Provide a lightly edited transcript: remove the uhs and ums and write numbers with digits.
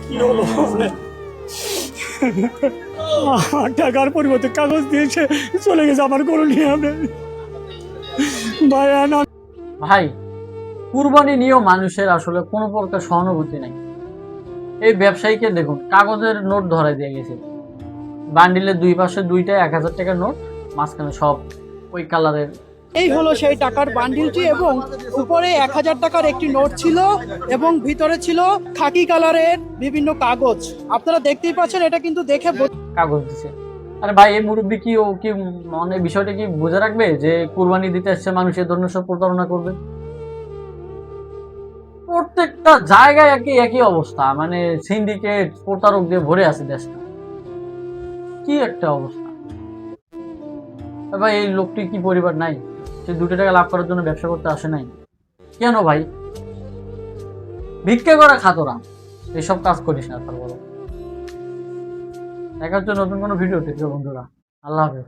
কি হলো আমার টাকার পরিবর্তে কাগজ দিয়েছে চলে গেছে আমার গরু নিয়ে আপনি ভাই ভাই কুরবানি নিয়েও মানুষের আসলে কোনো প্রকার সহানুভূতি নাই। এই ব্যবসায়ীকে দেখুন, কাগজের নোট ধরাই দিয়ে গেছে, বান্ডিলের দুই পাশে দুইটা 1000 টাকার নোট, মাঝখানে সব ওই কালারের। এই হলো সেই টাকার বান্ডিলটি এবং উপরে 1000 টাকার একটি নোট ছিল এবং ভিতরে ছিল খাকি কালারের বিভিন্ন কাগজ। আপনারা দেখতেই পাচ্ছেন, এটা কিন্তু দেখে কাগজ দিছে। আরে ভাই, এই মুরব্বী কি ও কি মানে বিষয়টা কি বুঝে রাখবে যে কুরবানি দিতে আসছে মানুষের ধরনের সব প্রতারণা করবে? প্রত্যেকটা জায়গায় একই একই অবস্থা, মানে সিন্ডিকেট প্রতারক দিয়ে ভরে আছে দেশটা। কি একটা অবস্থা ভাই! এই লোকটি কি পরিবার নাই? সে 2 টাকা লাভ করার জন্য ব্যবসা করতে আসে নাই কেন ভাই? ভিক্ষা করা খাতরা, এইসব কাজ করিস না। তারপর দেখা হচ্ছে নতুন কোনো ভিডিও দেখবে বন্ধুরা। আল্লাহ হাফেজ।